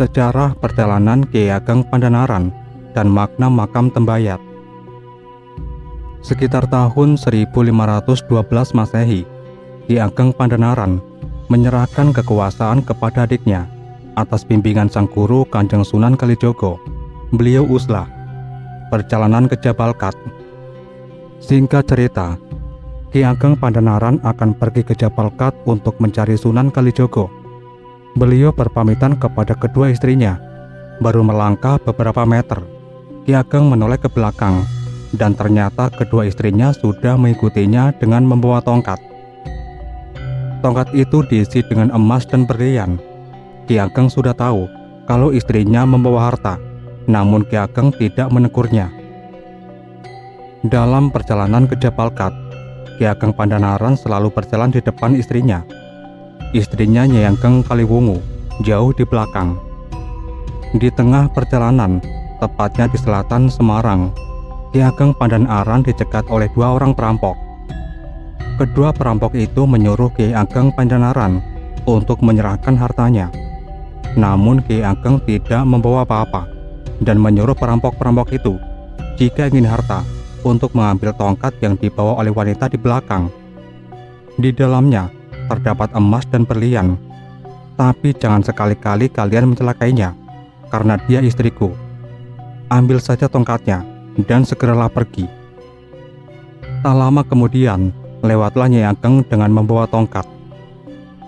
Sejarah perjalanan Ki Ageng Pandhanaran dan makna makam Tembayat. Sekitar tahun 1512 Masehi, Ki Ageng Pandhanaran menyerahkan kekuasaan kepada adiknya atas bimbingan sang guru Kanjeng Sunan Kalijogo. Beliau uslah perjalanan ke Jabal Khat. Singkat cerita, Ki Ageng Pandhanaran akan pergi ke Jabal Khat untuk mencari Sunan Kalijogo. Beliau berpamitan kepada kedua istrinya. Baru melangkah beberapa meter, Ki Ageng menoleh ke belakang, dan ternyata kedua istrinya sudah mengikutinya dengan membawa tongkat. Tongkat itu diisi dengan emas dan berlian. Ki Ageng sudah tahu kalau istrinya membawa harta, namun Ki Ageng tidak menegurnya. Dalam perjalanan ke Jabal Khat, Ki Ageng Pandhanaran selalu berjalan di depan istrinya. Istrinya Nyai Ageng Kaliwungu jauh di belakang. Di tengah perjalanan, tepatnya di selatan Semarang, Ki Ageng Pandhanaran dicegat oleh dua orang perampok. Kedua perampok itu menyuruh Ki Ageng Pandhanaran untuk menyerahkan hartanya. Namun Ki Ageng tidak membawa apa-apa dan menyuruh perampok-perampok itu, jika ingin harta, untuk mengambil tongkat yang dibawa oleh wanita di belakang. Di dalamnya terdapat emas dan berlian. Tapi jangan sekali-kali kalian mencelakainya, karena dia istriku. Ambil saja tongkatnya dan segeralah pergi. Tak lama kemudian, lewatlah Nyai Ageng dengan membawa tongkat.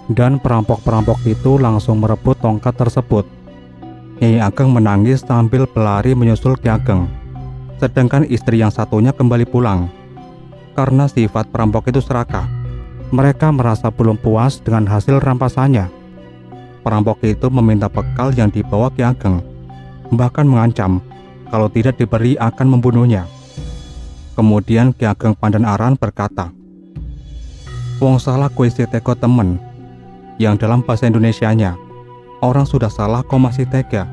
Dan perampok-perampok itu langsung merebut tongkat tersebut. Nyai Ageng menangis sambil berlari menyusul Ki Ageng. Sedangkan istri yang satunya kembali pulang. Karena sifat perampok itu serakah, mereka merasa belum puas dengan hasil rampasannya. Perampok itu meminta bekal yang dibawa Ki Ageng, bahkan mengancam kalau tidak diberi akan membunuhnya. Kemudian Ki Ageng Pandhanaran berkata, "Wong salah kowe isih tega temen," yang dalam bahasa Indonesianya, "Orang sudah salah kau masih tega."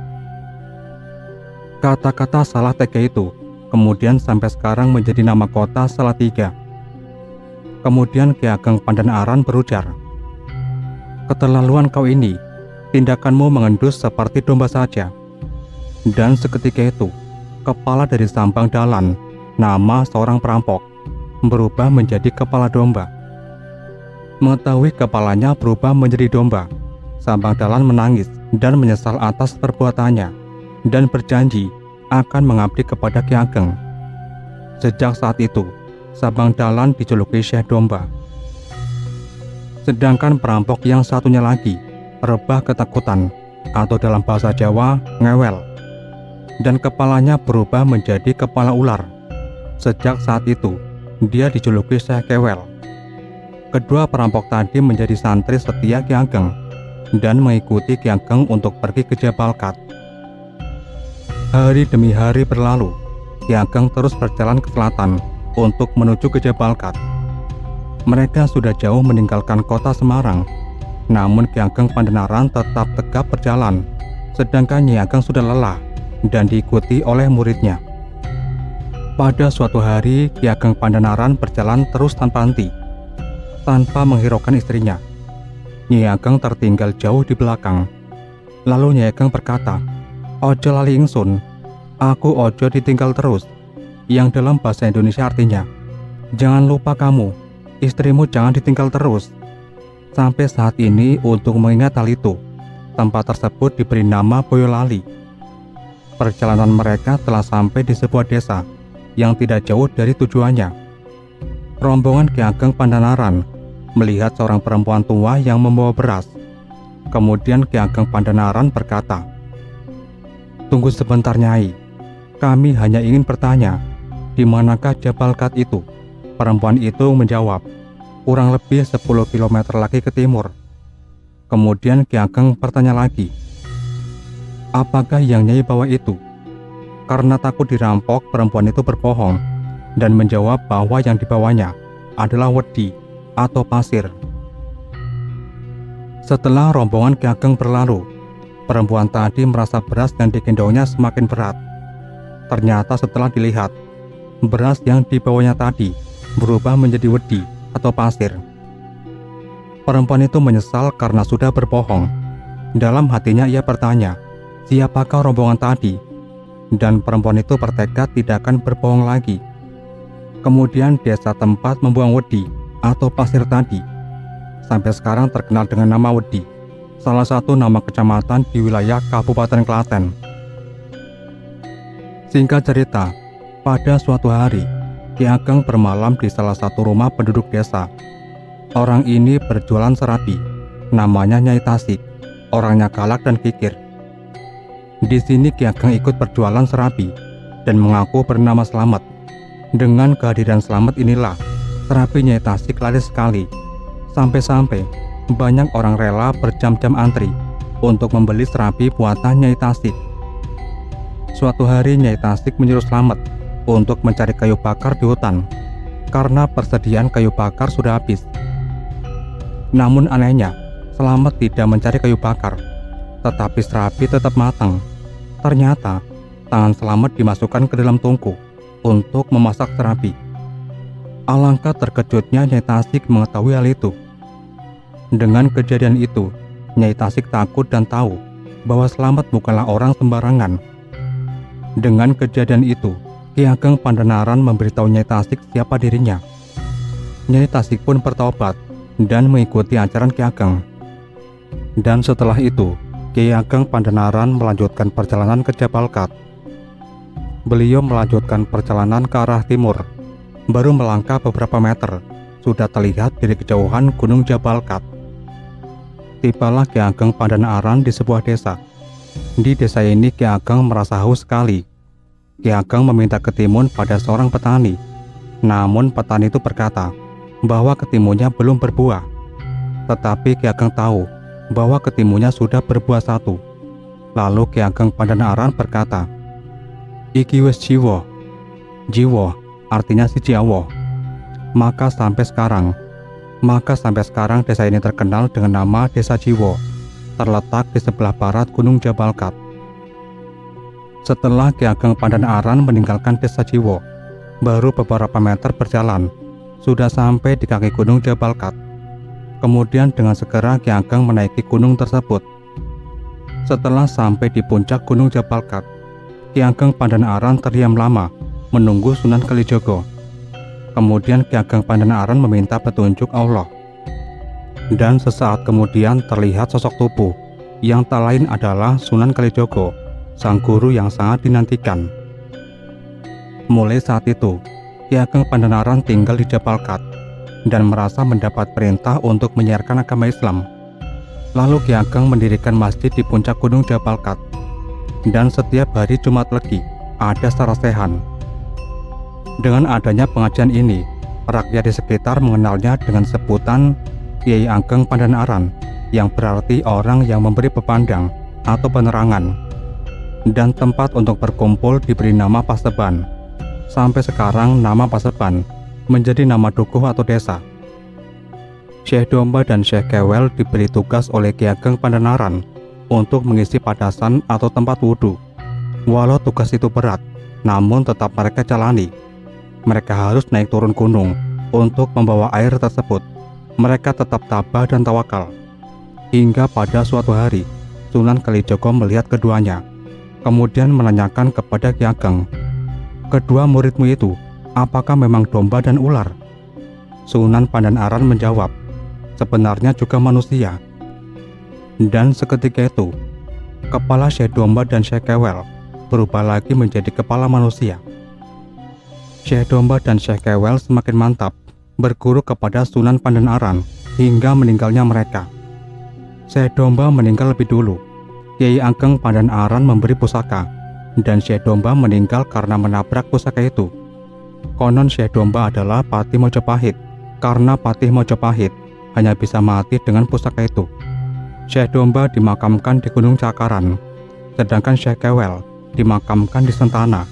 Kata-kata salah tega itu kemudian sampai sekarang menjadi nama kota Salatiga. Kemudian Ki Ageng Pandhanaran berujar, "Keterlaluan kau ini, tindakanmu mengendus seperti domba saja." Dan seketika itu, kepala dari Sambang Dalan, nama seorang perampok, berubah menjadi kepala domba. Mengetahui kepalanya berubah menjadi domba, Sambang Dalan menangis dan menyesal atas perbuatannya, dan berjanji akan mengabdi kepada Ki Ageng. Sejak saat itu, Sambang Dalan dijuluki Syekh Domba. Sedangkan perampok yang satunya lagi, rebah ketakutan, atau dalam bahasa Jawa, ngewel. Dan kepalanya berubah menjadi kepala ular. Sejak saat itu, dia dijuluki Syekh Kewel. Kedua perampok tadi menjadi santri setia Ki Ageng dan mengikuti Ki Ageng untuk pergi ke Jabal Khat. Hari demi hari berlalu, Ki Ageng terus berjalan ke selatan untuk menuju ke Jabal Khat. Mereka sudah jauh meninggalkan kota Semarang, namun Ki Ageng Pandhanaran tetap tegap berjalan, sedangkan Nyai Ageng sudah lelah dan diikuti oleh muridnya. Pada suatu hari, Ki Ageng Pandhanaran berjalan terus tanpa henti, tanpa menghiraukan istrinya. Nyai Ageng tertinggal jauh di belakang. Lalu Nyai Ageng berkata, "Ojo lali ingsun, aku ojo ditinggal terus," yang dalam bahasa Indonesia artinya, "Jangan lupa kamu, istrimu jangan ditinggal terus." Sampai saat ini, untuk mengingat hal itu, tempat tersebut diberi nama Boyolali. Perjalanan mereka telah sampai di sebuah desa yang tidak jauh dari tujuannya. Rombongan Ki Ageng Pandhanaran melihat seorang perempuan tua yang membawa beras. Kemudian Ki Ageng Pandhanaran berkata, "Tunggu sebentar Nyai, kami hanya ingin bertanya, di manakah Jabal Khat itu?" Perempuan itu menjawab, "Kurang lebih 10 km lagi ke timur." Kemudian Ki Ageng bertanya lagi, "Apakah yang Nyai bawa itu?" Karena takut dirampok, perempuan itu berbohong dan menjawab bahwa yang dibawanya adalah wedi atau pasir. Setelah rombongan Ki Ageng berlalu, perempuan tadi merasa beras yang digendongnya semakin berat. Ternyata setelah dilihat, beras yang dibawanya tadi berubah menjadi wedi atau pasir. Perempuan itu menyesal karena sudah berbohong. Dalam hatinya ia bertanya, siapakah rombongan tadi? Dan perempuan itu bertekad tidak akan berbohong lagi. Kemudian desa tempat membuang wedi atau pasir tadi sampai sekarang terkenal dengan nama Wedi, salah satu nama kecamatan di wilayah Kabupaten Klaten. Singkat cerita, pada suatu hari, Ki Ageng bermalam di salah satu rumah penduduk desa. Orang ini berjualan serabi, namanya Nyai Tasik, orangnya galak dan kikir. Di sini Ki Ageng ikut berjualan serabi dan mengaku bernama Slamet. Dengan kehadiran Slamet inilah, serabi Nyai Tasik laris sekali. Sampai-sampai banyak orang rela berjam-jam antri untuk membeli serabi buatan Nyai Tasik. Suatu hari Nyai Tasik menyuruh Slamet untuk mencari kayu bakar di hutan karena persediaan kayu bakar sudah habis. Namun anehnya, Slamet tidak mencari kayu bakar, tetapi serabi tetap matang. Ternyata tangan Slamet dimasukkan ke dalam tungku untuk memasak serabi. Alangkah terkejutnya Nyai Tasik mengetahui hal itu. Dengan kejadian itu, Nyai Tasik takut dan tahu bahwa Slamet bukanlah orang sembarangan. Dengan kejadian itu, Ki Ageng Pandanaran memberitahu Nyai Tasik siapa dirinya. Nyai Tasik pun bertobat dan mengikuti ajaran Ki Ageng. Dan setelah itu, Ki Ageng Pandanaran melanjutkan perjalanan ke Jabal Kat. Beliau melanjutkan perjalanan ke arah timur. Baru melangkah beberapa meter, sudah terlihat dari kejauhan Gunung Jabal Kat. Tibalah Ki Ageng Pandanaran di sebuah desa. Di desa ini Ki Ageng merasa haus sekali. Ki Ageng meminta ketimun pada seorang petani. Namun petani itu berkata bahwa ketimunnya belum berbuah. Tetapi Ki Ageng tahu bahwa ketimunnya sudah berbuah satu. Lalu Ki Ageng Pandanaran berkata, "Iki wis jiwo." Jiwo artinya si Jawa. Maka sampai sekarang desa ini terkenal dengan nama Desa Jiwo, terletak di sebelah barat Gunung Jabal Kat. Setelah Ki Ageng Pandanaran meninggalkan Desa Jiwo, baru beberapa meter berjalan, sudah sampai di kaki Gunung Jabal Kat. Kemudian dengan segera Ki Ageng menaiki gunung tersebut. Setelah sampai di puncak Gunung Jabal Kat, Ki Ageng Pandanaran terdiam lama menunggu Sunan Kalijogo. Kemudian Ki Ageng Pandanaran meminta petunjuk Allah. Dan sesaat kemudian terlihat sosok tubuh yang tak lain adalah Sunan Kalijogo, sang guru yang sangat dinantikan. Mulai saat itu, Ki Ageng Pandanaran tinggal di Jabal Kat dan merasa mendapat perintah untuk menyiarkan agama Islam. Lalu Ki Ageng mendirikan masjid di puncak Gunung Jabal Kat. Dan setiap hari Jumat Legi ada sarasehan. Dengan adanya pengajian ini, rakyat di sekitar mengenalnya dengan sebutan Kyai Ageng Pandanaran, yang berarti orang yang memberi pepandang atau penerangan. Dan tempat untuk berkumpul diberi nama Paseban. Sampai sekarang nama Paseban menjadi nama dukuh atau desa. Syekh Domba dan Syekh Kewel diberi tugas oleh Ki Ageng Pandanaran untuk mengisi padasan atau tempat wudhu. Walau tugas itu berat, namun tetap mereka jalani. Mereka harus naik turun gunung untuk membawa air tersebut. Mereka tetap tabah dan tawakal. Hingga pada suatu hari, Sunan Kalijogo melihat keduanya, kemudian menanyakan kepada Ki Ageng, "Kedua muridmu itu, apakah memang domba dan ular?" Sunan Pandanaran menjawab, "Sebenarnya juga manusia." Dan seketika itu, kepala Syekh Domba dan Syekh Kewel berubah lagi menjadi kepala manusia. Syekh Domba dan Syekh Kewel semakin mantap berguru kepada Sunan Pandanaran hingga meninggalnya mereka. Syekh Domba meninggal lebih dulu. Kyai Ageng Pandanaran memberi pusaka, dan Syekh Domba meninggal karena menabrak pusaka itu. Konon Syekh Domba adalah Patih Mojopahit, karena Patih Mojopahit hanya bisa mati dengan pusaka itu. Syekh Domba dimakamkan di Gunung Cakaran, sedangkan Syekh Kewel dimakamkan di Sentana,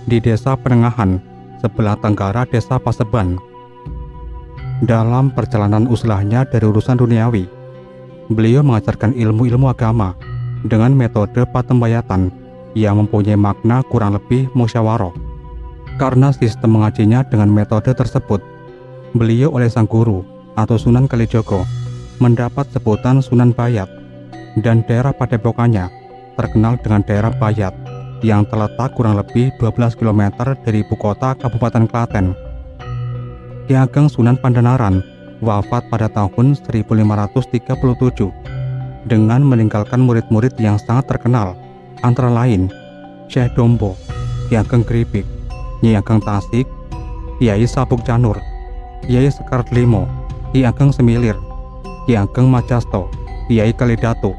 di Desa Penengahan, sebelah tenggara Desa Paseban. Dalam perjalanan uslahnya dari urusan duniawi, beliau mengajarkan ilmu-ilmu agama dengan metode patembayatan yang mempunyai makna kurang lebih musyawarah. Karena sistem mengajinya dengan metode tersebut, beliau oleh sang guru atau Sunan Kalijogo mendapat sebutan Sunan Bayat, dan daerah padepokannya terkenal dengan daerah Bayat yang terletak kurang lebih 12 km dari ibu kota Kabupaten Klaten. Ki Ageng Sunan Pandanaran wafat pada tahun 1537 dengan meninggalkan murid-murid yang sangat terkenal, antara lain Syekh Dombo, Ki Ageng Gripik, Nyai Ageng Tasik, Kiai Sapuk Canur, Kiai Sekar Limo, Ki Ageng Semilir, Ki Ageng Majasto, Kiai Kalidato,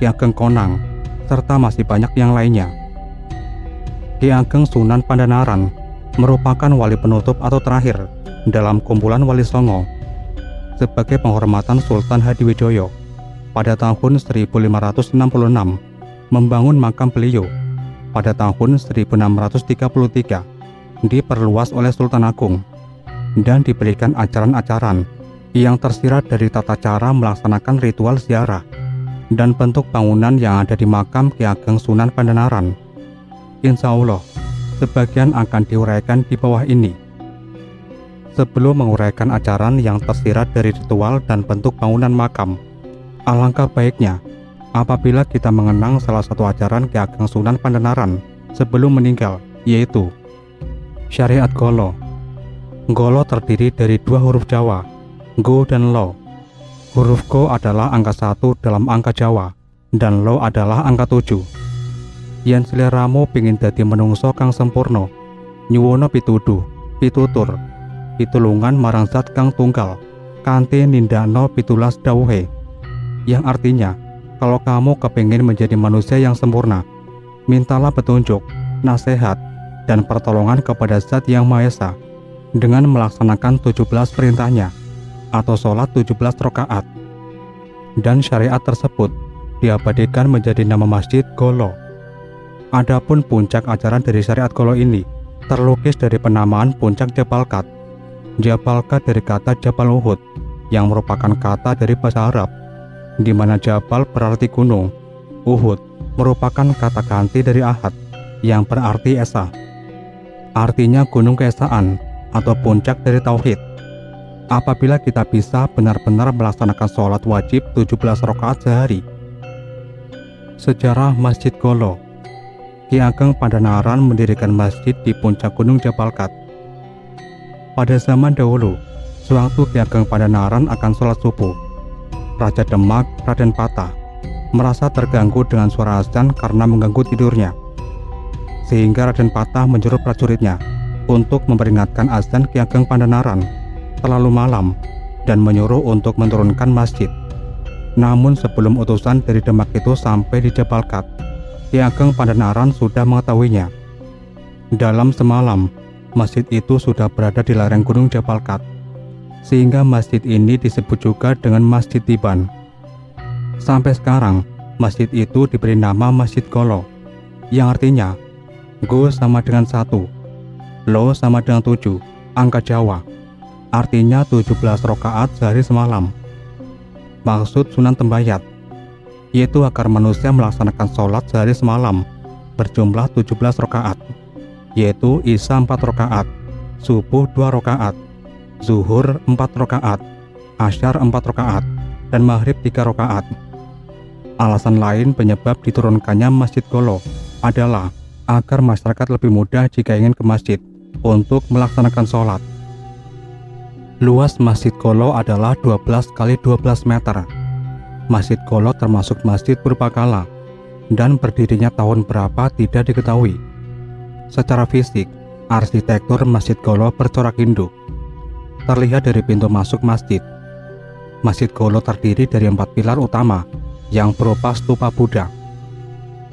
Ki Ageng Konang, serta masih banyak yang lainnya. Ki Ageng Sunan Pandanaran merupakan wali penutup atau terakhir dalam kumpulan Wali Songo. Sebagai penghormatan Sultan Hadiwijoyo pada tahun 1566 membangun makam beliau. Pada tahun 1633 diperluas oleh Sultan Agung dan diberikan ajaran-ajaran yang tersirat dari tata cara melaksanakan ritual ziarah dan bentuk bangunan yang ada di makam Ki Ageng Sunan Pandanaran. Insya Allah, sebagian akan diuraikan di bawah ini. Sebelum menguraikan ajaran yang tersirat dari ritual dan bentuk bangunan makam, alangkah baiknya apabila kita mengenang salah satu ajaran Ki Ageng Sunan Pandanaran sebelum meninggal, yaitu syariat Golo. Golo terdiri dari dua huruf Jawa, Go dan Lo. Huruf Go adalah angka 1 dalam angka Jawa, dan Lo adalah angka 7. Yen seliramu pingin dadi menungso kang sempurna, nyuwono pituduh, pitutur, pitulungan marang Zat kang tunggal, kanthi nindakno pitulas dawuhe. Yang artinya, kalau kamu kepingin menjadi manusia yang sempurna, mintalah petunjuk, nasihat, dan pertolongan kepada Zat yang Maha Esa dengan melaksanakan 17 perintahnya atau sholat 17 rakaat. Dan syariat tersebut diabadikan menjadi nama masjid Golo. Adapun puncak ajaran dari syariat Golo ini terlukis dari penamaan puncak Jabal Kat. Jabal Kat dari kata Jabal Uhud yang merupakan kata dari bahasa Arab, di mana Jabal berarti gunung, Uhud merupakan kata ganti dari Ahad yang berarti esa. Artinya gunung keesaan atau puncak dari tauhid. Apabila kita bisa benar-benar melaksanakan sholat wajib 17 rakaat sehari. Sejarah Masjid Golo. Ki Ageng Pandanaran mendirikan masjid di puncak gunung Jabal Kat. Pada zaman dahulu, sewaktu Ki Ageng Pandanaran akan sholat subuh, Raja Demak, Raden Patah, merasa terganggu dengan suara azan karena mengganggu tidurnya. Sehingga Raden Patah menyuruh prajuritnya untuk memperingatkan azan Ki Ageng Pandanaran terlalu malam dan menyuruh untuk menurunkan masjid. Namun sebelum utusan dari Demak itu sampai di Jabal Kat, Ki Ageng Pandanaran sudah mengetahuinya. Dalam semalam, masjid itu sudah berada di lereng gunung Jabal Kat, sehingga masjid ini disebut juga dengan Masjid Tiban. Sampai sekarang, masjid itu diberi nama Masjid Golo, yang artinya Go sama dengan 1, Lo sama dengan 7, angka Jawa, artinya 17 rakaat sehari semalam. Maksud Sunan Tembayat yaitu agar manusia melaksanakan sholat sehari semalam berjumlah 17 rakaat, yaitu Isya 4 rakaat, Subuh 2 rakaat, Zuhur 4 rakaat, Asyar 4 rakaat, dan Maghrib 3 rakaat. Alasan lain penyebab diturunkannya Masjid Golo adalah agar masyarakat lebih mudah jika ingin ke masjid untuk melaksanakan sholat. Luas Masjid Golo adalah 12 kali 12 meter. Masjid Golo termasuk masjid purbakala dan berdirinya tahun berapa tidak diketahui. Secara fisik, arsitektur Masjid Golo bercorak Hindu. Terlihat dari pintu masuk masjid. Masjid Golo terdiri dari 4 pilar utama yang berupa stupa Buddha.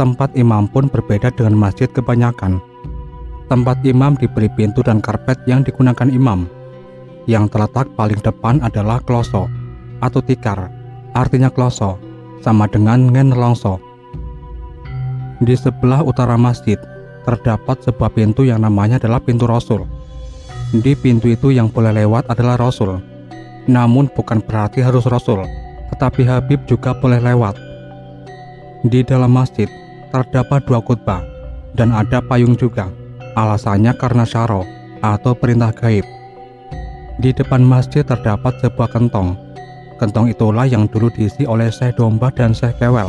Tempat imam pun berbeda dengan masjid kebanyakan. Tempat imam diberi pintu dan karpet yang digunakan imam. Yang terletak paling depan adalah kloso atau tikar, artinya kloso, sama dengan ngen nelongso. Di sebelah utara masjid terdapat sebuah pintu yang namanya adalah pintu Rasul. Di pintu itu yang boleh lewat adalah Rasul. Namun bukan berarti harus Rasul, tetapi Habib juga boleh lewat. Di dalam masjid terdapat 2 khutbah dan ada payung juga. Alasannya karena syaro atau perintah gaib. Di depan masjid terdapat sebuah kentong. Kentong itulah yang dulu diisi oleh Syekh Domba dan Syekh Kewel.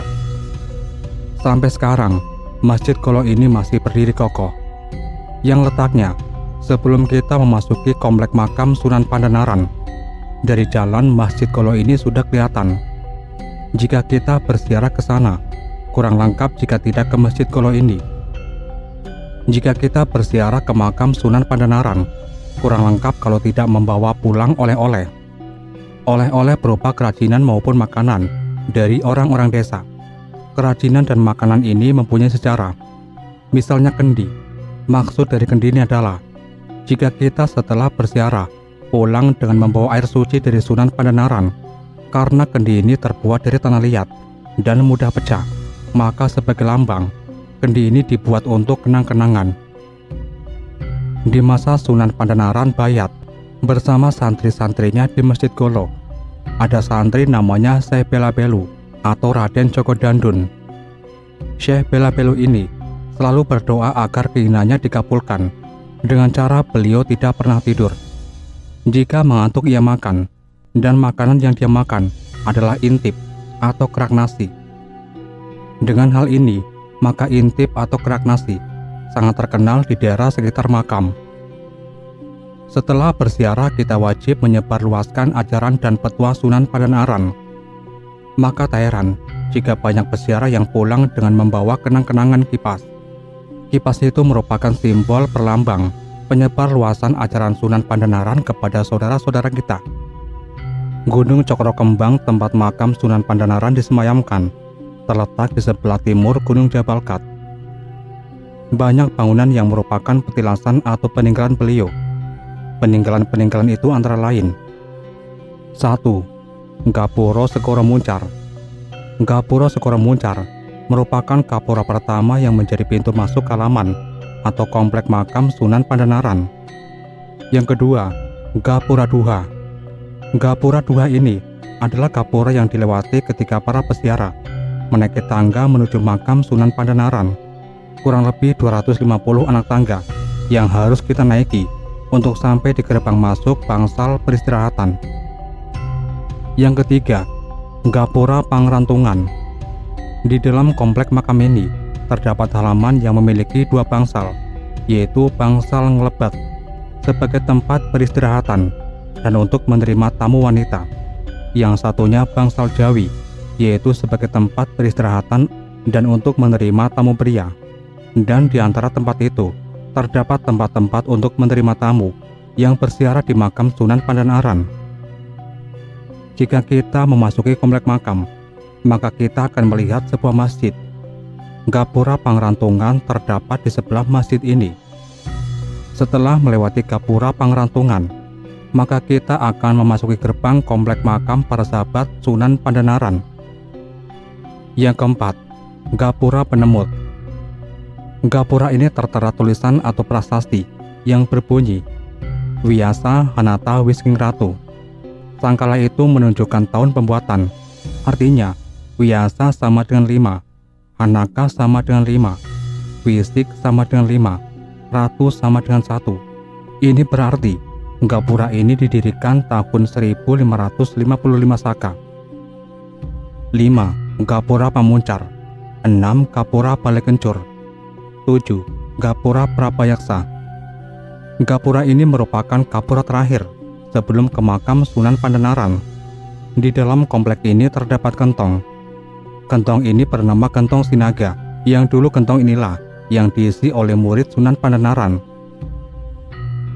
Sampai sekarang, Masjid Kolo ini masih berdiri kokoh. Yang letaknya sebelum kita memasuki komplek makam Sunan Pandanaran. Dari jalan Masjid Kolo ini sudah kelihatan. Jika kita berziarah ke sana, kurang lengkap jika tidak ke Masjid Kolo ini. Jika kita berziarah ke makam Sunan Pandanaran, kurang lengkap kalau tidak membawa pulang oleh-oleh. Oleh-oleh berupa kerajinan maupun makanan dari orang-orang desa. Kerajinan dan makanan ini mempunyai sejarah. Misalnya kendi. Maksud dari kendi ini adalah jika kita setelah berziarah pulang dengan membawa air suci dari Sunan Pandanaran, karena kendi ini terbuat dari tanah liat dan mudah pecah, maka sebagai lambang, kendi ini dibuat untuk kenang-kenangan. Di masa Sunan Pandanaran bayat bersama santri-santrinya di Masjid Kolo, ada santri namanya Syekh Belabelu atau Raden Djoko Dandun. Syekh Belabelu ini selalu berdoa agar keinginannya dikabulkan. Dengan cara beliau tidak pernah tidur. Jika mengantuk ia makan, dan makanan yang dia makan adalah intip atau kerak nasi. Dengan hal ini, maka intip atau kerak nasi sangat terkenal di daerah sekitar makam. Setelah berziarah kita wajib menyebarluaskan ajaran dan petua Sunan Pandanaran. Maka tak heran jika banyak peziarah yang pulang dengan membawa kenang-kenangan kipas. Kipas itu merupakan simbol perlambang penyebar luasan ajaran Sunan Pandanaran kepada saudara-saudara kita. Gunung Cokro Kembang tempat makam Sunan Pandanaran disemayamkan terletak di sebelah timur Gunung Jabal Kat. Banyak bangunan yang merupakan petilasan atau peninggalan beliau. Peninggalan-peninggalan itu antara lain: 1. Gapuro Segoro Muncar. Gapuro Segoro Muncar merupakan gapura pertama yang menjadi pintu masuk halaman atau komplek makam Sunan Pandanaran. Yang kedua, Gapura Duha. Gapura Duha ini adalah gapura yang dilewati ketika para peziarah menaiki tangga menuju makam Sunan Pandanaran. Kurang lebih 250 anak tangga yang harus kita naiki untuk sampai di gerbang masuk bangsal peristirahatan. Yang ketiga, Gapura Pangrantungan. Di dalam komplek makam ini terdapat halaman yang memiliki dua bangsal, yaitu bangsal Ngelebat sebagai tempat peristirahatan dan untuk menerima tamu wanita. Yang satunya bangsal Jawi, yaitu sebagai tempat peristirahatan dan untuk menerima tamu pria. Dan di antara tempat itu terdapat tempat-tempat untuk menerima tamu yang berziarah di makam Sunan Pandanaran. Jika kita memasuki komplek makam, maka kita akan melihat sebuah masjid. Gapura Pangrantungan terdapat di sebelah masjid ini. Setelah melewati Gapura Pangrantungan, maka kita akan memasuki gerbang komplek makam para sahabat Sunan Pandanaran. Yang keempat, Gapura Penemut. Gapura ini tertera tulisan atau prasasti yang berbunyi Wiyasa Hanata Wisking Ratu. Sangkala itu menunjukkan tahun pembuatan. Artinya Wiyasa sama dengan 5, Hanaka sama dengan 5, Wisik sama dengan 5, Ratu sama dengan 1. Ini berarti Gapura ini didirikan tahun 1555 Saka. 5. Gapura Pamuncar. 6. Gapura Balekencur. 7. Gapura Prabayaksa. Gapura ini merupakan gapura terakhir sebelum ke makam Sunan Pandanaran. Di dalam komplek ini terdapat gentong. Gentong ini bernama gentong Sinaga, yang dulu gentong inilah yang diisi oleh murid Sunan Pandanaran.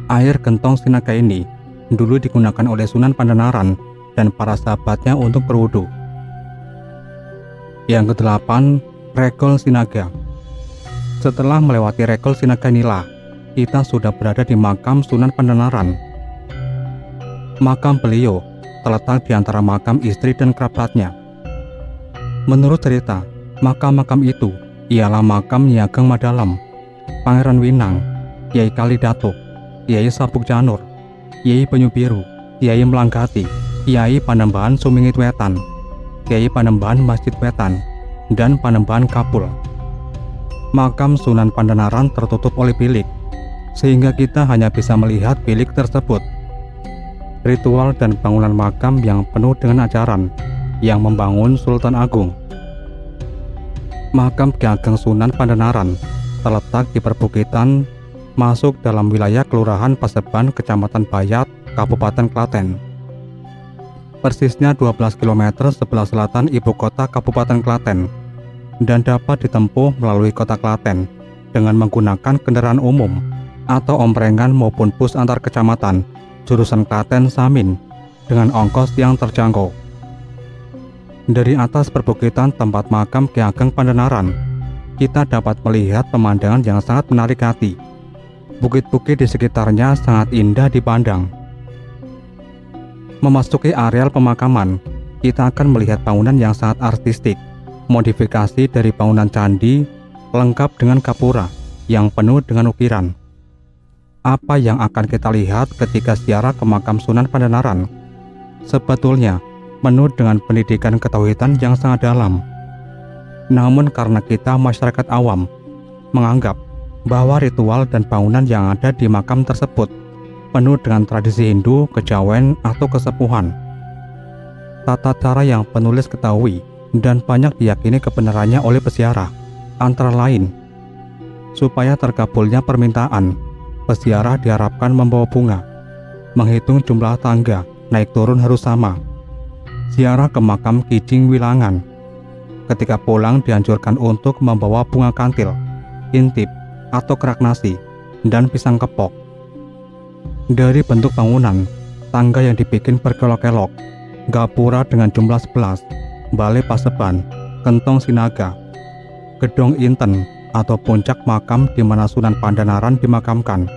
Air gentong Sinaga ini dulu digunakan oleh Sunan Pandanaran dan para sahabatnya untuk berwudu. Yang kedelapan, Regol Sinaga. Setelah melewati Regol Sinaga inilah kita sudah berada di makam Sunan Pandanaran. Makam beliau terletak di antara makam istri dan kerabatnya. Menurut cerita, makam-makam itu ialah makam Nyai Ageng Madalam, Pangeran Winang, Kyai Kalidatuk, Kyai Sabuk Janur, Kyai Penyu Biru, Kyai Melanggati, Kyai Panembahan Sumingit Wetan, Kyai Panembahan Masjid Wetan, dan Panembahan Kapul. Makam Sunan Pandanaran tertutup oleh bilik, sehingga kita hanya bisa melihat bilik tersebut. Ritual dan bangunan makam yang penuh dengan ajaran yang membangun Sultan Agung. Makam Ki Ageng Sunan Pandanaran terletak di perbukitan masuk dalam wilayah Kelurahan Paseban, Kecamatan Bayat, Kabupaten Klaten. Persisnya 12 km sebelah selatan ibu kota Kabupaten Klaten dan dapat ditempuh melalui kota Klaten dengan menggunakan kendaraan umum atau omprengan maupun bus antar kecamatan jurusan Klaten Samin dengan ongkos yang terjangkau. Dari atas perbukitan tempat makam Ki Ageng Pandanaran, kita dapat melihat pemandangan yang sangat menarik hati. Bukit-bukit di sekitarnya sangat indah dipandang. Memasuki areal pemakaman, kita akan melihat bangunan yang sangat artistik, modifikasi dari bangunan candi, lengkap dengan gapura yang penuh dengan ukiran. Apa yang akan kita lihat ketika ziarah ke makam Sunan Pandanaran? Sebetulnya, penuh dengan pendidikan ketauhidan yang sangat dalam. Namun karena kita masyarakat awam menganggap bahwa ritual dan bangunan yang ada di makam tersebut penuh dengan tradisi Hindu, kejawen, atau kesepuhan. Tata cara yang penulis ketahui dan banyak diyakini kebenarannya oleh peziarah, antara lain, supaya terkabulnya permintaan, peziarah diharapkan membawa bunga, menghitung jumlah tangga, naik turun harus sama. Ziarah ke makam Kijing Wilangan. Ketika pulang dianjurkan untuk membawa bunga kantil, intip atau kerak nasi, dan pisang kepok. Dari bentuk bangunan, tangga yang dibikin berkelok-kelok, gapura dengan jumlah 11, balai paseban, kentong sinaga, gedong inten atau puncak makam di mana Sunan Pandanaran dimakamkan,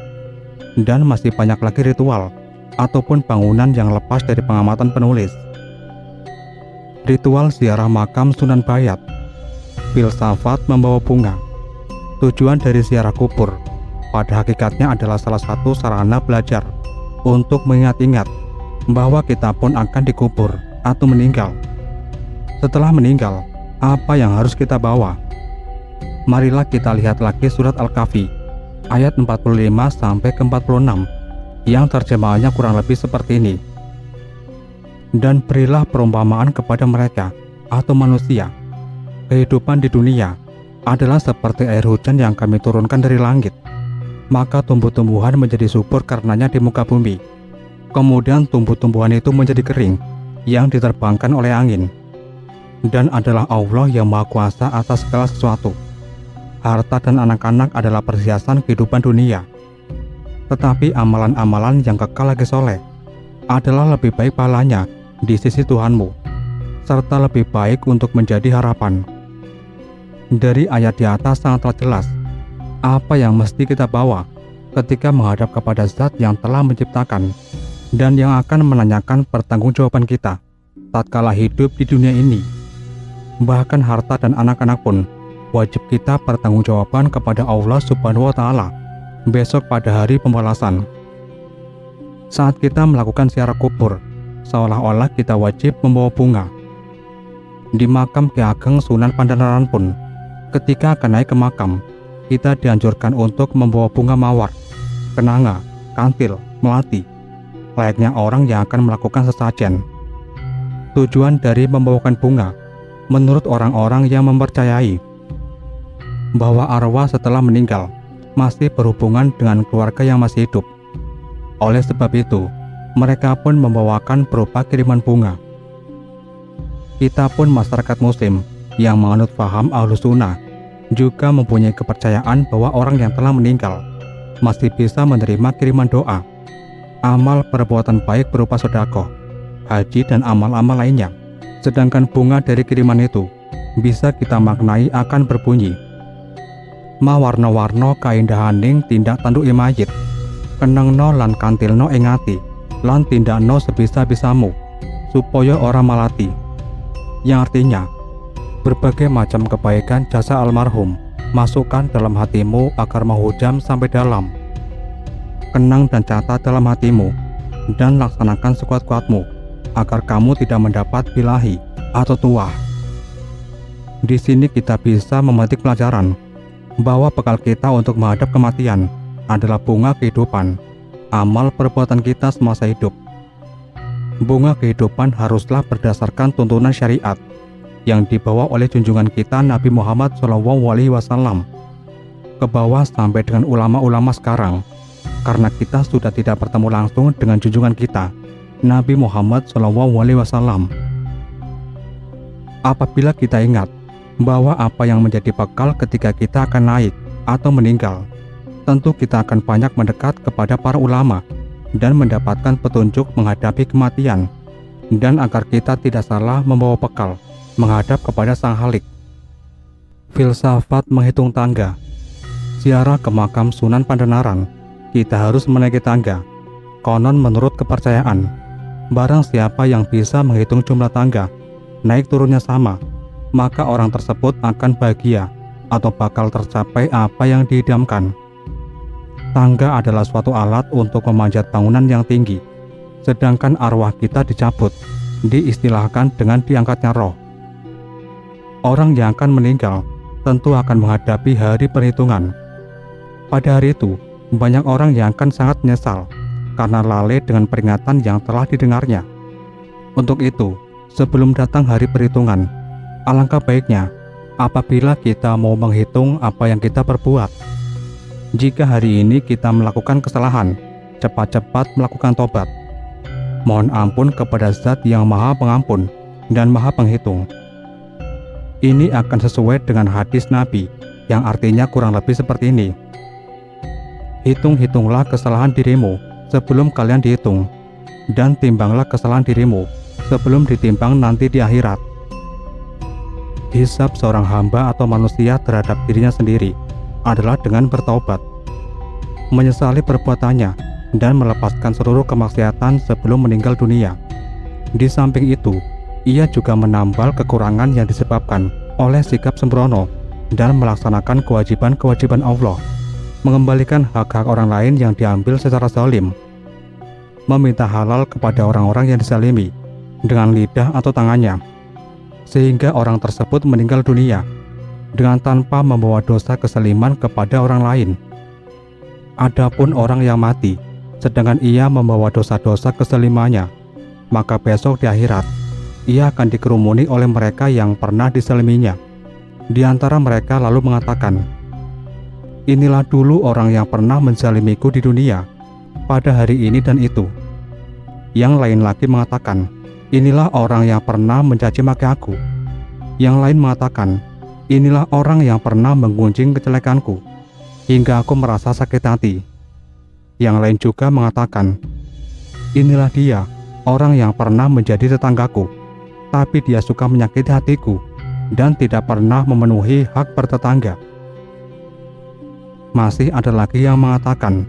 dan masih banyak lagi ritual ataupun bangunan yang lepas dari pengamatan penulis. Ritual ziarah makam Sunan Bayat. Filsafat membawa bunga. Tujuan dari ziarah kubur pada hakikatnya adalah salah satu sarana belajar untuk mengingat-ingat bahwa kita pun akan dikubur atau meninggal. Setelah meninggal, apa yang harus kita bawa? Marilah kita lihat lagi surat Al-Kahfi ayat 45-46 yang terjemahannya kurang lebih seperti ini. Dan berilah perumpamaan kepada mereka atau manusia. Kehidupan di dunia adalah seperti air hujan yang kami turunkan dari langit. Maka tumbuh-tumbuhan menjadi subur karenanya di muka bumi. Kemudian tumbuh-tumbuhan itu menjadi kering yang diterbangkan oleh angin. Dan adalah Allah yang Maha Kuasa atas segala sesuatu. Harta dan anak-anak adalah perhiasan kehidupan dunia. Tetapi amalan-amalan yang kekal lagi soleh adalah lebih baik pahalanya di sisi Tuhanmu, serta lebih baik untuk menjadi harapan. Dari ayat di atas sangatlah jelas apa yang mesti kita bawa ketika menghadap kepada Zat yang telah menciptakan dan yang akan menanyakan pertanggungjawaban kita tatkala hidup di dunia ini. Bahkan harta dan anak-anak pun wajib kita pertanggungjawaban kepada Allah Subhanahu wa Ta'ala besok pada hari pembalasan. Saat kita melakukan ziarah kubur, seolah-olah kita wajib membawa bunga. Di makam Ki Ageng Sunan Pandanaran pun, ketika akan naik ke makam, kita dianjurkan untuk membawa bunga mawar, kenanga, kantil, melati, layaknya orang yang akan melakukan sesajen. Tujuan dari membawakan bunga, menurut orang-orang yang mempercayai bahwa arwah setelah meninggal masih berhubungan dengan keluarga yang masih hidup. Oleh sebab itu, mereka pun membawakan berupa kiriman bunga. Kita pun masyarakat muslim yang menganut paham Ahlus Sunnah juga mempunyai kepercayaan bahwa orang yang telah meninggal masih bisa menerima kiriman doa, amal perbuatan baik berupa sedekah, haji dan amal-amal lainnya. Sedangkan bunga dari kiriman itu bisa kita maknai akan berbunyi, mawarna-warna kaindahaning tindak tanduk mayit, kenengno lan kantilno ing ati, lan tindakno sebisa-bisamu supaya ora malati. Yang artinya, berbagai macam kebaikan jasa almarhum masukkan dalam hatimu agar menghujam sampai dalam. Kenang dan catat dalam hatimu dan laksanakan sekuat-kuatmu agar kamu tidak mendapat bilahi atau tuah. Di sini kita bisa memetik pelajaran bahwa bekal kita untuk menghadap kematian adalah bunga kehidupan, amal perbuatan kita semasa hidup. Bunga kehidupan haruslah berdasarkan tuntunan syariat, yang dibawa oleh junjungan kita Nabi Muhammad SAW, ke bawah sampai dengan ulama-ulama sekarang, karena kita sudah tidak bertemu langsung dengan junjungan kita Nabi Muhammad SAW. Apabila kita ingat bahwa apa yang menjadi bekal ketika kita akan naik atau meninggal, tentu kita akan banyak mendekat kepada para ulama dan mendapatkan petunjuk menghadapi kematian, dan agar kita tidak salah membawa bekal menghadap kepada Sang Khalik. Filsafat menghitung tangga. Ziarah ke makam Sunan Pandanaran, kita harus menaiki tangga. Konon menurut kepercayaan, barang siapa yang bisa menghitung jumlah tangga naik turunnya sama, maka orang tersebut akan bahagia atau bakal tercapai apa yang diidamkan. Tangga adalah suatu alat untuk memanjat bangunan yang tinggi, sedangkan arwah kita dicabut, diistilahkan dengan diangkatnya roh. Orang yang akan meninggal tentu akan menghadapi hari perhitungan. Pada hari itu, banyak orang yang akan sangat menyesal karena lalai dengan peringatan yang telah didengarnya. Untuk itu, sebelum datang hari perhitungan, alangkah baiknya apabila kita mau menghitung apa yang kita perbuat. Jika hari ini kita melakukan kesalahan, cepat-cepat melakukan tobat. Mohon ampun kepada Zat yang Maha Pengampun dan Maha Penghitung. Ini akan sesuai dengan hadis Nabi yang artinya kurang lebih seperti ini. Hitung-hitunglah kesalahan dirimu sebelum kalian dihitung, dan timbanglah kesalahan dirimu sebelum ditimbang nanti di akhirat. Hisab seorang hamba atau manusia terhadap dirinya sendiri adalah dengan bertaubat, menyesali perbuatannya, dan melepaskan seluruh kemaksiatan sebelum meninggal dunia. Di samping itu, ia juga menambal kekurangan yang disebabkan oleh sikap sembrono dan melaksanakan kewajiban-kewajiban Allah, mengembalikan hak-hak orang lain yang diambil secara zalim, meminta halal kepada orang-orang yang dizalimi dengan lidah atau tangannya, sehingga orang tersebut meninggal dunia dengan tanpa membawa dosa kesaliman kepada orang lain. Adapun orang yang mati sedangkan ia membawa dosa-dosa kesalimannya, maka besok di akhirat ia akan dikerumuni oleh mereka yang pernah disaliminya. Di antara mereka lalu mengatakan, "Inilah dulu orang yang pernah menzalimiku di dunia pada hari ini dan itu." Yang lain lagi mengatakan, "Inilah orang yang pernah mencaci maki aku." Yang lain mengatakan, "Inilah orang yang pernah menggunjing kejelekanku hingga aku merasa sakit hati." Yang lain juga mengatakan, "Inilah dia, orang yang pernah menjadi tetanggaku, tapi dia suka menyakiti hatiku dan tidak pernah memenuhi hak bertetangga." Masih ada lagi yang mengatakan,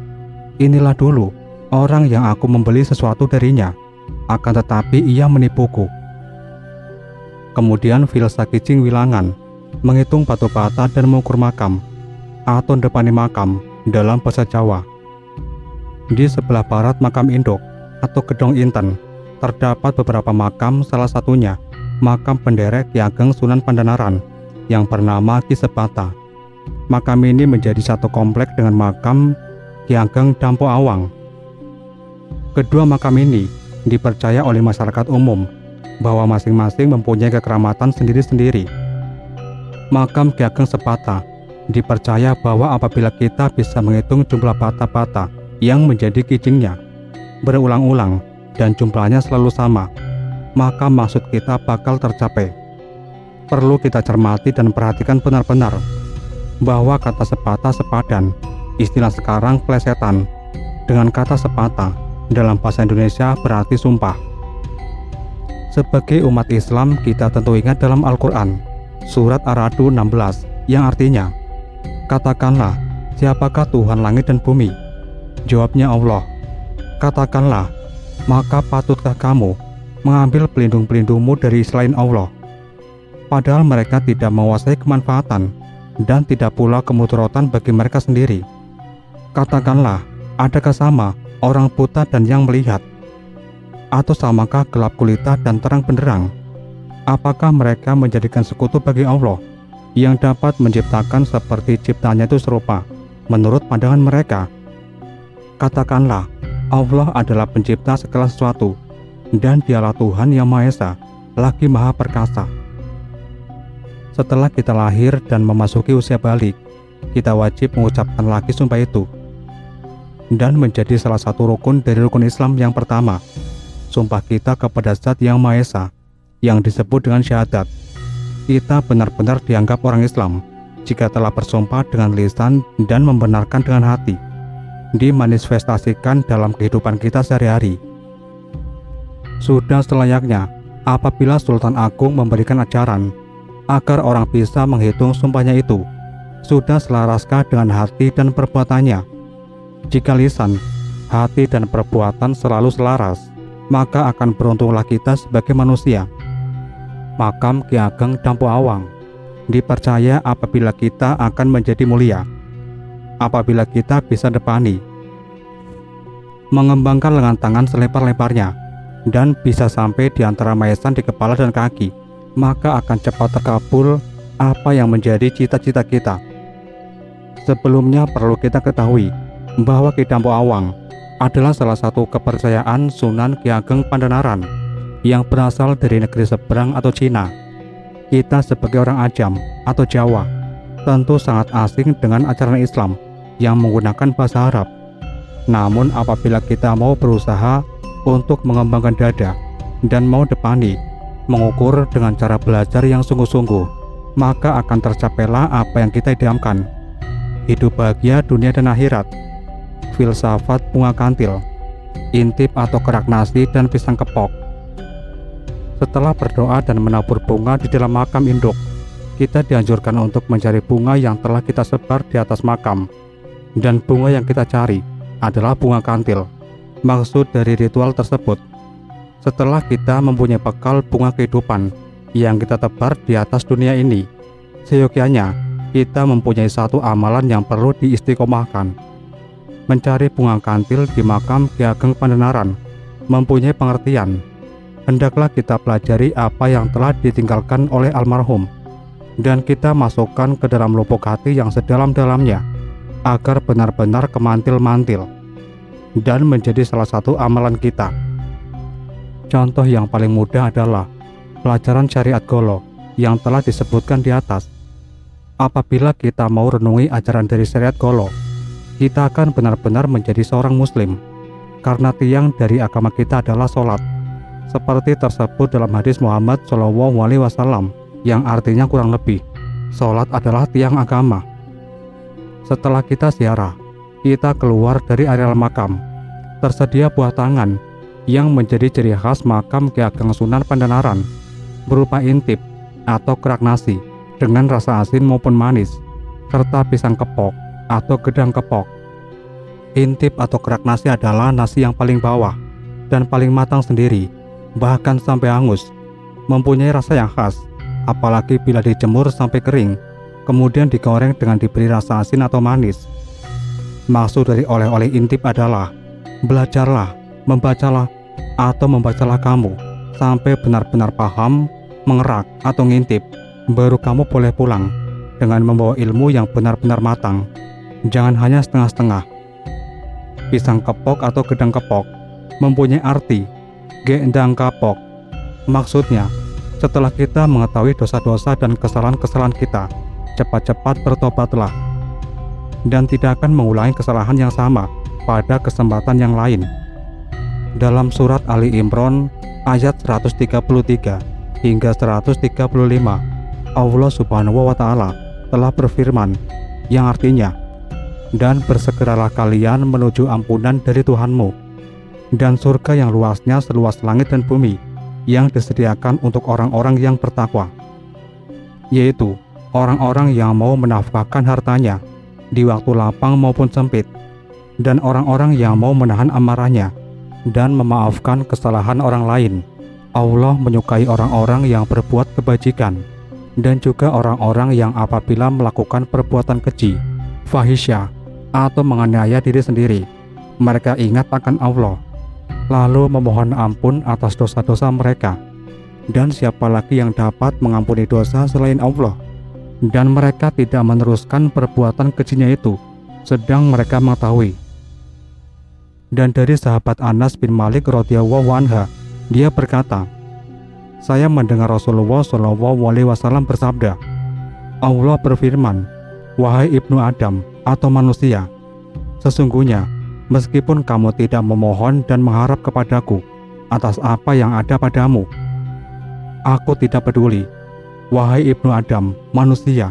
"Inilah dulu orang yang aku membeli sesuatu darinya, akan tetapi ia menipuku." Kemudian Filsaki Jing Wilangan menghitung batu bata dan mengukur makam atau depani makam dalam bahasa Jawa. Di sebelah barat makam induk atau Gedong Inten terdapat beberapa makam, salah satunya makam penderek Ki Ageng Sunan Pandanaran yang bernama Ki Sebata. Makam ini menjadi satu komplek dengan makam Ki Ageng Dampo Awang. Kedua makam ini dipercaya oleh masyarakat umum bahwa masing-masing mempunyai kekeramatan sendiri-sendiri. Makam Ki Ageng Sebata dipercaya bahwa apabila kita bisa menghitung jumlah bata-bata yang menjadi kijingnya berulang-ulang dan jumlahnya selalu sama, maka maksud kita bakal tercapai. Perlu kita cermati dan perhatikan benar-benar bahwa kata sepata sepadan, istilah sekarang plesetan, dengan kata sepata dalam bahasa Indonesia berarti sumpah. Sebagai umat Islam, kita tentu ingat dalam Al-Quran surat Ar-Ra'd 16 yang artinya, "Katakanlah, siapakah Tuhan langit dan bumi?" Jawabnya Allah. "Katakanlah, maka patutkah kamu mengambil pelindung-pelindungmu dari selain Allah, padahal mereka tidak menguasai kemanfaatan dan tidak pula kemudaratan bagi mereka sendiri? Katakanlah, adakah sama orang buta dan yang melihat? Atau samakah gelap gulita dan terang benderang? Apakah mereka menjadikan sekutu bagi Allah yang dapat menciptakan seperti ciptanya itu serupa menurut pandangan mereka? Katakanlah, Allah adalah pencipta segala sesuatu, dan dialah Tuhan yang Maha Esa, lagi Maha Perkasa." Setelah kita lahir dan memasuki usia balik, kita wajib mengucapkan lagi sumpah itu dan menjadi salah satu rukun dari rukun Islam yang pertama. Sumpah kita kepada Zat Yang Maha Esa yang disebut dengan syahadat. Kita benar-benar dianggap orang Islam jika telah bersumpah dengan lisan dan membenarkan dengan hati, dimanifestasikan dalam kehidupan kita sehari-hari. Sudah selayaknya apabila Sultan Agung memberikan ajaran agar orang bisa menghitung sumpahnya itu. Sudah selaraskah dengan hati dan perbuatannya? Jika lisan, hati dan perbuatan selalu selaras, maka akan beruntunglah kita sebagai manusia. Makam Ki Ageng Dampo Awang dipercaya apabila kita akan menjadi mulia, apabila kita bisa depani, mengembangkan lengan tangan selebar-lebarnya, dan bisa sampai di antara maesan di kepala dan kaki, maka akan cepat terkabul apa yang menjadi cita-cita kita. Sebelumnya perlu kita ketahui bahwa Ki Dampo Awang adalah salah satu kepercayaan Sunan Ki Ageng Pandanaran yang berasal dari negeri seberang atau Cina. Kita sebagai orang Ajam atau Jawa tentu sangat asing dengan ajaran Islam yang menggunakan bahasa Arab. Namun apabila kita mau berusaha untuk mengembangkan dada dan mau depani, mengukur dengan cara belajar yang sungguh-sungguh, maka akan tercapailah apa yang kita idamkan. Hidup bahagia dunia dan akhirat. Filsafat bunga kantil, intip atau kerak nasi dan pisang kepok. Setelah berdoa dan menabur bunga di dalam makam induk, kita dianjurkan untuk mencari bunga yang telah kita sebar di atas makam. Dan bunga yang kita cari adalah bunga kantil. Maksud dari ritual tersebut, setelah kita mempunyai bekal bunga kehidupan yang kita tebar di atas dunia ini, seyogyanya kita mempunyai satu amalan yang perlu diistiqomahkan. Mencari bunga kantil di makam Ki Ageng Pandanaran mempunyai pengertian. Hendaklah kita pelajari apa yang telah ditinggalkan oleh almarhum dan kita masukkan ke dalam lubuk hati yang sedalam-dalamnya agar benar-benar kemantil-mantil dan menjadi salah satu amalan kita. Contoh yang paling mudah adalah pelajaran syariat Golo yang telah disebutkan di atas. Apabila kita mau renungi ajaran dari syariat Golo, kita akan benar-benar menjadi seorang muslim, karena tiang dari agama kita adalah sholat, seperti tersebut dalam hadis Muhammad SAW yang artinya kurang lebih, sholat adalah tiang agama. Setelah kita ziarah, kita keluar dari areal makam. Tersedia buah tangan yang menjadi ciri khas makam Ki Ageng Sunan Pandanaran, berupa intip atau kerak nasi dengan rasa asin maupun manis, serta pisang kepok atau gedang kepok. Intip atau kerak nasi adalah nasi yang paling bawah dan paling matang sendiri, bahkan sampai hangus, mempunyai rasa yang khas, apalagi bila dijemur sampai kering, kemudian digoreng dengan diberi rasa asin atau manis. Maksud dari oleh-oleh intip adalah belajarlah, membacalah, atau membacalah kamu sampai benar-benar paham, mengerak atau ngintip, baru kamu boleh pulang dengan membawa ilmu yang benar-benar matang. Jangan hanya setengah-setengah. Pisang kepok atau gedang kepok mempunyai arti gendang kapok. Maksudnya, setelah kita mengetahui dosa-dosa dan kesalahan-kesalahan kita, cepat-cepat bertobatlah dan tidak akan mengulangi kesalahan yang sama pada kesempatan yang lain. Dalam surat Ali Imran ayat 133 hingga 135, Allah Subhanahu wa Ta'ala telah berfirman yang artinya, dan bersegeralah kalian menuju ampunan dari Tuhanmu dan surga yang luasnya seluas langit dan bumi yang disediakan untuk orang-orang yang bertakwa, yaitu orang-orang yang mau menafkahkan hartanya di waktu lapang maupun sempit, dan orang-orang yang mau menahan amarahnya dan memaafkan kesalahan orang lain. Allah menyukai orang-orang yang berbuat kebajikan dan juga orang-orang yang apabila melakukan perbuatan keji, fahisyah, atau menganiaya diri sendiri, mereka ingat akan Allah, lalu memohon ampun atas dosa-dosa mereka. Dan siapa lagi yang dapat mengampuni dosa selain Allah? Dan mereka tidak meneruskan perbuatan kejinya itu, sedang mereka mengetahui. Dan dari sahabat Anas bin Malik radhiyallahu anha, dia berkata, saya mendengar Rasulullah SAW bersabda, Allah berfirman, "Wahai ibnu Adam atau manusia, sesungguhnya meskipun kamu tidak memohon dan mengharap kepadaku atas apa yang ada padamu, aku tidak peduli. Wahai ibnu Adam, manusia,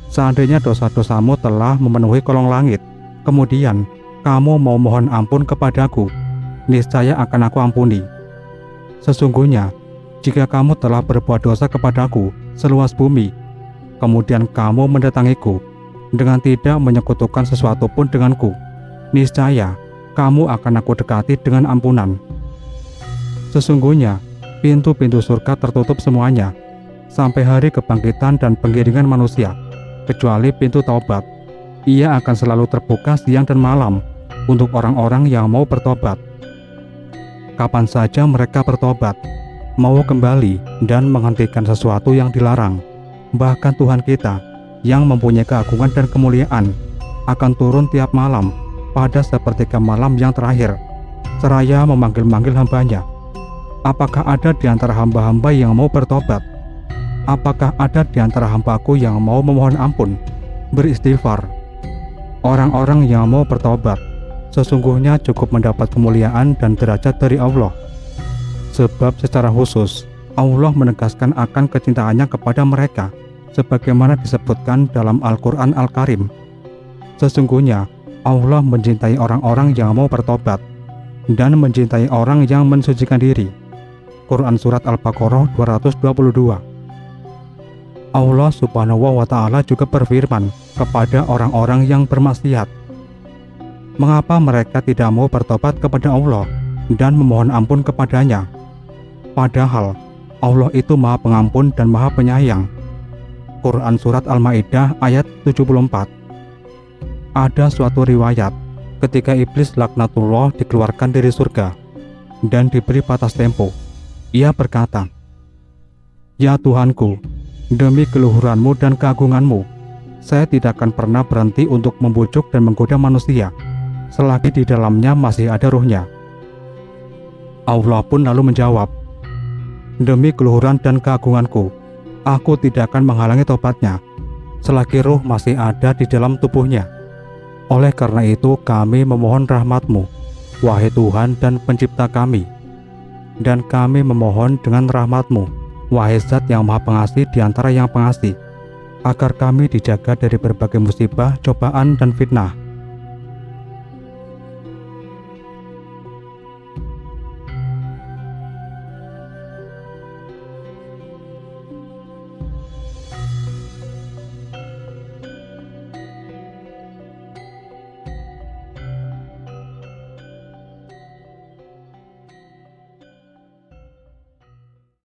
seandainya dosa-dosamu telah memenuhi kolong langit, kemudian kamu mau mohon ampun kepadaku, niscaya akan aku ampuni. Sesungguhnya, jika kamu telah berbuat dosa kepadaku seluas bumi, kemudian kamu mendatangiku dengan tidak menyekutukan sesuatu pun denganku, niscaya kamu akan aku dekati dengan ampunan. Sesungguhnya, pintu-pintu surga tertutup semuanya, sampai hari kebangkitan dan penggiringan manusia, kecuali pintu taubat. Ia akan selalu terbuka siang dan malam untuk orang-orang yang mau bertobat. Kapan saja mereka bertobat, mau kembali dan menghentikan sesuatu yang dilarang, bahkan Tuhan kita yang mempunyai keagungan dan kemuliaan akan turun tiap malam pada sepertiga malam yang terakhir, seraya memanggil-manggil hambanya. Apakah ada di antara hamba-hamba yang mau bertobat? Apakah ada di antara hambaku yang mau memohon ampun, beristighfar? Orang-orang yang mau bertobat sesungguhnya cukup mendapat kemuliaan dan derajat dari Allah. Sebab secara khusus Allah menegaskan akan kecintaannya kepada mereka, sebagaimana disebutkan dalam Al-Quran Al-Karim. Sesungguhnya Allah mencintai orang-orang yang mau bertobat dan mencintai orang yang mensucikan diri. Quran Surat Al-Baqarah 222. Allah Subhanahu wa Ta'ala juga berfirman kepada orang-orang yang bermaksiat, "Mengapa mereka tidak mau bertobat kepada Allah dan memohon ampun kepadanya? Padahal Allah itu Maha Pengampun dan Maha Penyayang." Quran Surat Al-Ma'idah ayat 74. Ada suatu riwayat ketika iblis laknatullah dikeluarkan dari surga dan diberi batas tempo. Ia berkata, "Ya Tuhanku, demi keluhuranmu dan keagunganmu, saya tidak akan pernah berhenti untuk membujuk dan menggoda manusia selagi di dalamnya masih ada ruhnya." Allah pun lalu menjawab, "Demi keluhuran dan keagunganku, aku tidak akan menghalangi tobatnya selagi ruh masih ada di dalam tubuhnya. Oleh karena itu kami memohon rahmat-Mu, wahai Tuhan dan pencipta kami. Dan kami memohon dengan rahmat-Mu, wahai Zat yang Maha Pengasih di antara yang pengasih, agar kami dijaga dari berbagai musibah, cobaan, dan fitnah.